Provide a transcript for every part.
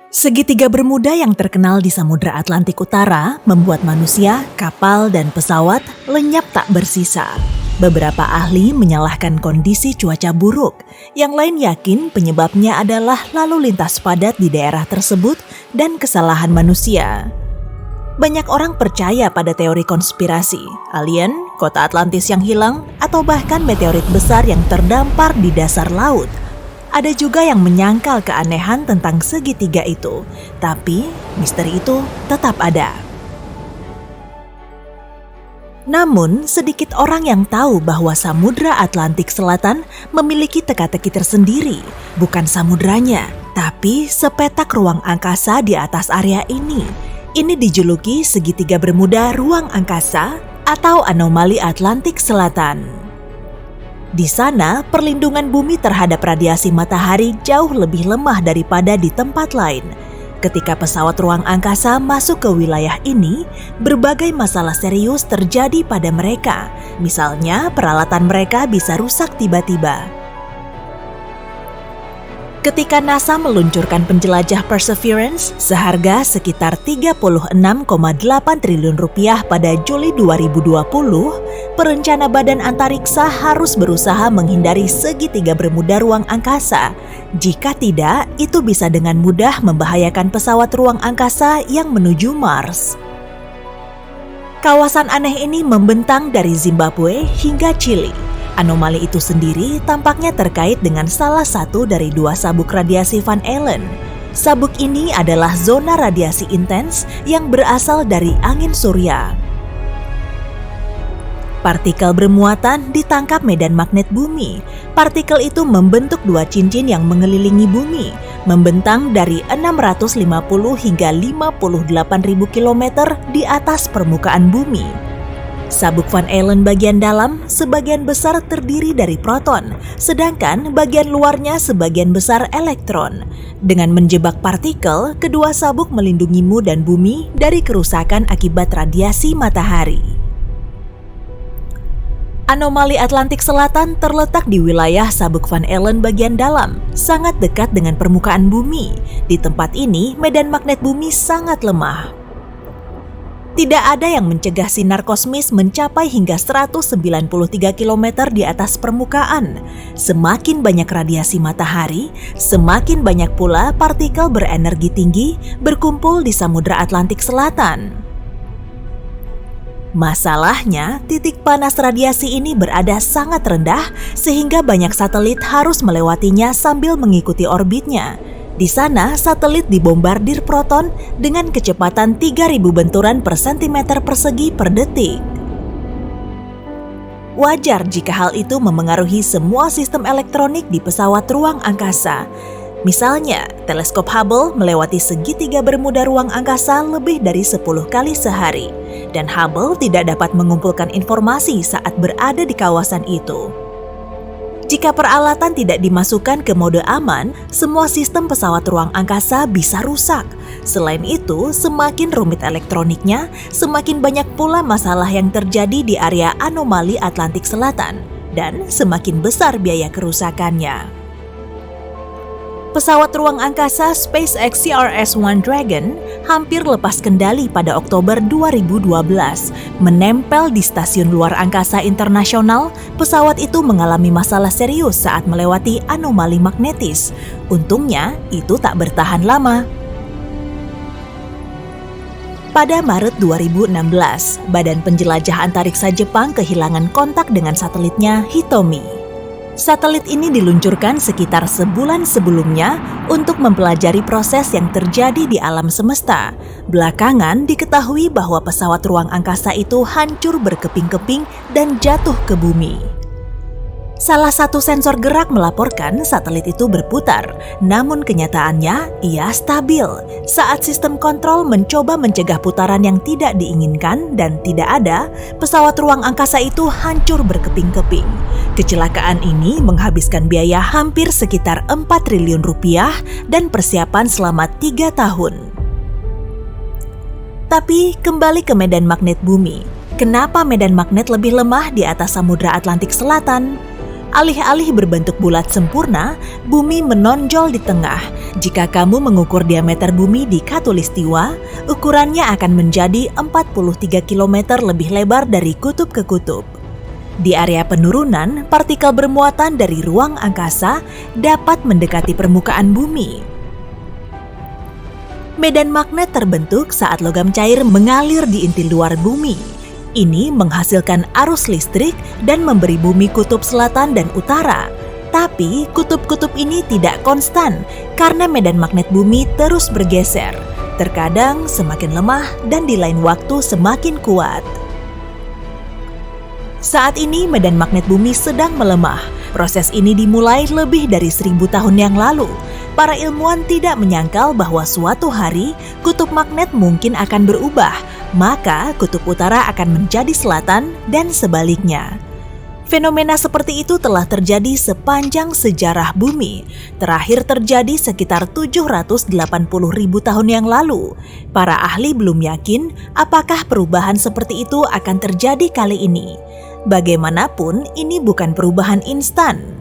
Segitiga Bermuda yang terkenal di Samudra Atlantik Utara membuat manusia, kapal, dan pesawat lenyap tak bersisa. Beberapa ahli menyalahkan kondisi cuaca buruk, yang lain yakin penyebabnya adalah lalu lintas padat di daerah tersebut dan kesalahan manusia. Banyak orang percaya pada teori konspirasi, alien, kota Atlantis yang hilang, atau bahkan meteorit besar yang terdampar di dasar laut. Ada juga yang menyangkal keanehan tentang segitiga itu, tapi misteri itu tetap ada. Namun, sedikit orang yang tahu bahwa Samudra Atlantik Selatan memiliki teka-teki tersendiri, bukan samudranya, tapi sepetak ruang angkasa di atas area ini. Ini dijuluki segitiga Bermuda ruang angkasa atau anomali Atlantik Selatan. Di sana, perlindungan bumi terhadap radiasi matahari jauh lebih lemah daripada di tempat lain. Ketika pesawat ruang angkasa masuk ke wilayah ini, berbagai masalah serius terjadi pada mereka. Misalnya, peralatan mereka bisa rusak tiba-tiba. Ketika NASA meluncurkan penjelajah Perseverance seharga sekitar 36,8 triliun rupiah pada Juli 2020, perencana Badan Antariksa harus berusaha menghindari segitiga Bermuda ruang angkasa. Jika tidak, itu bisa dengan mudah membahayakan pesawat ruang angkasa yang menuju Mars. Kawasan aneh ini membentang dari Zimbabwe hingga Chili. Anomali itu sendiri tampaknya terkait dengan salah satu dari dua sabuk radiasi Van Allen. Sabuk ini adalah zona radiasi intens yang berasal dari angin surya. Partikel bermuatan ditangkap medan magnet bumi. Partikel itu membentuk dua cincin yang mengelilingi bumi, membentang dari 650 hingga 58.000 km di atas permukaan bumi. Sabuk Van Allen bagian dalam sebagian besar terdiri dari proton, sedangkan bagian luarnya sebagian besar elektron. Dengan menjebak partikel, kedua sabuk melindungimu dan bumi dari kerusakan akibat radiasi matahari. Anomali Atlantik Selatan terletak di wilayah sabuk Van Allen bagian dalam, sangat dekat dengan permukaan bumi. Di tempat ini, medan magnet bumi sangat lemah. Tidak ada yang mencegah sinar kosmis mencapai hingga 193 km di atas permukaan. Semakin banyak radiasi matahari, semakin banyak pula partikel berenergi tinggi berkumpul di Samudra Atlantik Selatan. Masalahnya, titik panas radiasi ini berada sangat rendah sehingga banyak satelit harus melewatinya sambil mengikuti orbitnya. Di sana, satelit dibombardir proton dengan kecepatan 3.000 benturan per sentimeter persegi per detik. Wajar jika hal itu memengaruhi semua sistem elektronik di pesawat ruang angkasa. Misalnya, teleskop Hubble melewati segitiga Bermuda ruang angkasa lebih dari 10 kali sehari, dan Hubble tidak dapat mengumpulkan informasi saat berada di kawasan itu. Jika peralatan tidak dimasukkan ke mode aman, semua sistem pesawat ruang angkasa bisa rusak. Selain itu, semakin rumit elektroniknya, semakin banyak pula masalah yang terjadi di area anomali Atlantik Selatan, dan semakin besar biaya kerusakannya. Pesawat ruang angkasa SpaceX CRS-1 Dragon hampir lepas kendali pada Oktober 2012. Menempel di stasiun luar angkasa internasional, pesawat itu mengalami masalah serius saat melewati anomali magnetis. Untungnya, itu tak bertahan lama. Pada Maret 2016, Badan Penjelajah Antariksa Jepang kehilangan kontak dengan satelitnya Hitomi. Satelit ini diluncurkan sekitar sebulan sebelumnya untuk mempelajari proses yang terjadi di alam semesta. Belakangan diketahui bahwa pesawat ruang angkasa itu hancur berkeping-keping dan jatuh ke bumi. Salah satu sensor gerak melaporkan satelit itu berputar, namun kenyataannya ia stabil. Saat sistem kontrol mencoba mencegah putaran yang tidak diinginkan dan tidak ada, pesawat ruang angkasa itu hancur berkeping-keping. Kecelakaan ini menghabiskan biaya hampir sekitar 4 triliun rupiah dan persiapan selama 3 tahun. Tapi kembali ke medan magnet bumi. Kenapa medan magnet lebih lemah di atas Samudra Atlantik Selatan? Alih-alih berbentuk bulat sempurna, bumi menonjol di tengah. Jika kamu mengukur diameter bumi di Khatulistiwa, ukurannya akan menjadi 43 km lebih lebar dari kutub ke kutub. Di area penurunan, partikel bermuatan dari ruang angkasa dapat mendekati permukaan bumi. Medan magnet terbentuk saat logam cair mengalir di inti luar bumi. Ini menghasilkan arus listrik dan memberi bumi kutub selatan dan utara. Tapi kutub-kutub ini tidak konstan karena medan magnet bumi terus bergeser. Terkadang semakin lemah dan di lain waktu semakin kuat. Saat ini medan magnet bumi sedang melemah. Proses ini dimulai lebih dari 1000 tahun yang lalu. Para ilmuwan tidak menyangkal bahwa suatu hari kutub magnet mungkin akan berubah, maka kutub utara akan menjadi selatan dan sebaliknya. Fenomena seperti itu telah terjadi sepanjang sejarah bumi. Terakhir terjadi sekitar 780.000 tahun yang lalu. Para ahli belum yakin apakah perubahan seperti itu akan terjadi kali ini. Bagaimanapun, ini bukan perubahan instan.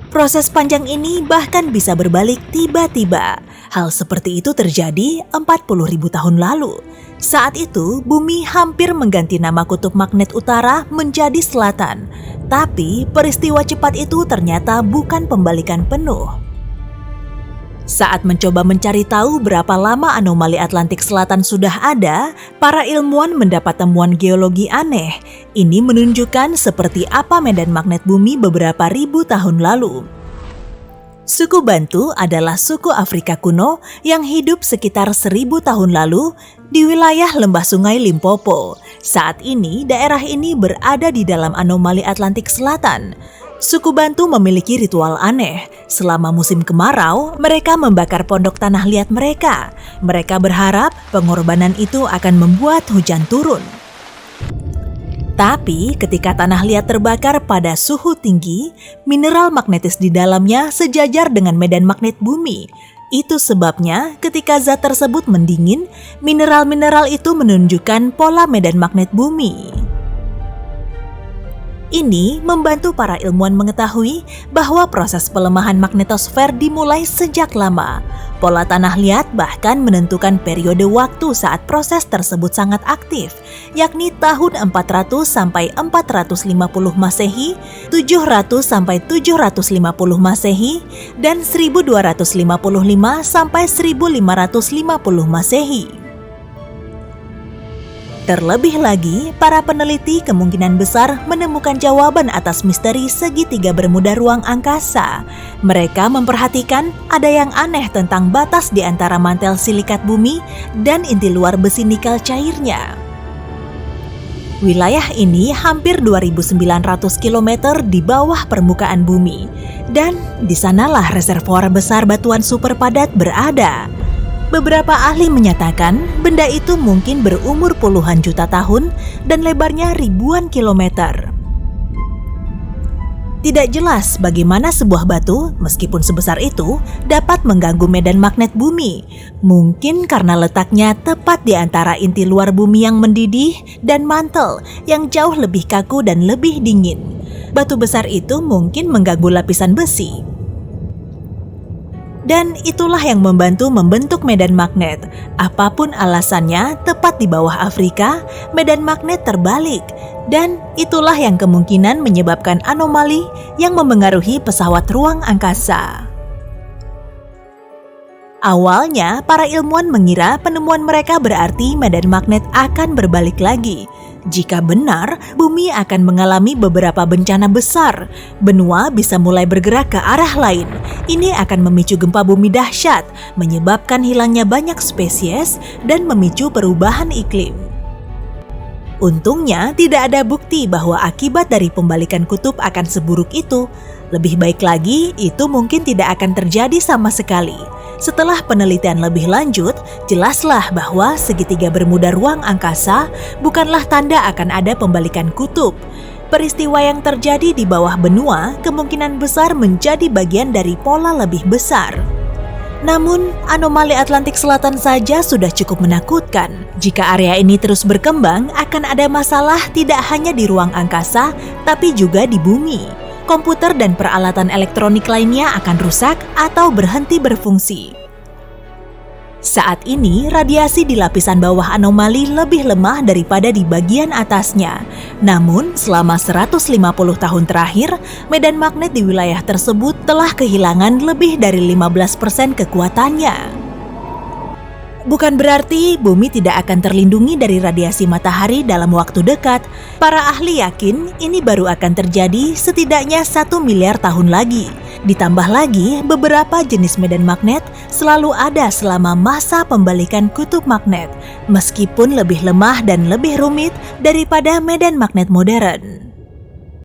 Proses panjang ini bahkan bisa berbalik tiba-tiba. Hal seperti itu terjadi 40.000 tahun lalu. Saat itu, bumi hampir mengganti nama kutub magnet utara menjadi selatan. Tapi, peristiwa cepat itu ternyata bukan pembalikan penuh. Saat mencoba mencari tahu berapa lama anomali Atlantik Selatan sudah ada, para ilmuwan mendapat temuan geologi aneh. Ini menunjukkan seperti apa medan magnet bumi beberapa ribu tahun lalu. Suku Bantu adalah suku Afrika kuno yang hidup sekitar 1000 tahun lalu di wilayah lembah sungai Limpopo. Saat ini, daerah ini berada di dalam anomali Atlantik Selatan. Suku Bantu memiliki ritual aneh. Selama musim kemarau, mereka membakar pondok tanah liat mereka. Mereka berharap pengorbanan itu akan membuat hujan turun. Tapi ketika tanah liat terbakar pada suhu tinggi, mineral magnetis di dalamnya sejajar dengan medan magnet bumi. Itu sebabnya ketika zat tersebut mendingin, mineral-mineral itu menunjukkan pola medan magnet bumi. Ini membantu para ilmuwan mengetahui bahwa proses pelemahan magnetosfer dimulai sejak lama. Pola tanah liat bahkan menentukan periode waktu saat proses tersebut sangat aktif, yakni tahun 400 sampai 450 Masehi, 700 sampai 750 Masehi, dan 1255 sampai 1550 Masehi. Terlebih lagi, para peneliti kemungkinan besar menemukan jawaban atas misteri segitiga bermuda ruang angkasa. Mereka memperhatikan ada yang aneh tentang batas di antara mantel silikat bumi dan inti luar besi nikel cairnya. Wilayah ini hampir 2.900 km di bawah permukaan bumi, dan di sanalah reservoir besar batuan super padat berada. Beberapa ahli menyatakan benda itu mungkin berumur puluhan juta tahun dan lebarnya ribuan kilometer. Tidak jelas bagaimana sebuah batu, meskipun sebesar itu, dapat mengganggu medan magnet bumi. Mungkin karena letaknya tepat di antara inti luar bumi yang mendidih dan mantel yang jauh lebih kaku dan lebih dingin. Batu besar itu mungkin mengganggu lapisan besi. Dan itulah yang membantu membentuk medan magnet. Apapun alasannya, tepat di bawah Afrika, medan magnet terbalik. Dan itulah yang kemungkinan menyebabkan anomali yang memengaruhi pesawat ruang angkasa. Awalnya, para ilmuwan mengira penemuan mereka berarti medan magnet akan berbalik lagi. Jika benar, bumi akan mengalami beberapa bencana besar. Benua bisa mulai bergerak ke arah lain. Ini akan memicu gempa bumi dahsyat, menyebabkan hilangnya banyak spesies, dan memicu perubahan iklim. Untungnya, tidak ada bukti bahwa akibat dari pembalikan kutub akan seburuk itu. Lebih baik lagi, itu mungkin tidak akan terjadi sama sekali. Setelah penelitian lebih lanjut, jelaslah bahwa segitiga bermuda ruang angkasa bukanlah tanda akan ada pembalikan kutub. Peristiwa yang terjadi di bawah benua kemungkinan besar menjadi bagian dari pola lebih besar. Namun, anomali Atlantik Selatan saja sudah cukup menakutkan. Jika area ini terus berkembang, akan ada masalah tidak hanya di ruang angkasa, tapi juga di bumi. Komputer dan peralatan elektronik lainnya akan rusak atau berhenti berfungsi. Saat ini, radiasi di lapisan bawah anomali lebih lemah daripada di bagian atasnya. Namun, selama 150 tahun terakhir, medan magnet di wilayah tersebut telah kehilangan lebih dari 15% kekuatannya. Bukan berarti bumi tidak akan terlindungi dari radiasi matahari dalam waktu dekat. Para ahli yakin ini baru akan terjadi setidaknya 1 miliar tahun lagi. Ditambah lagi, beberapa jenis medan magnet selalu ada selama masa pembalikan kutub magnet, meskipun lebih lemah dan lebih rumit daripada medan magnet modern.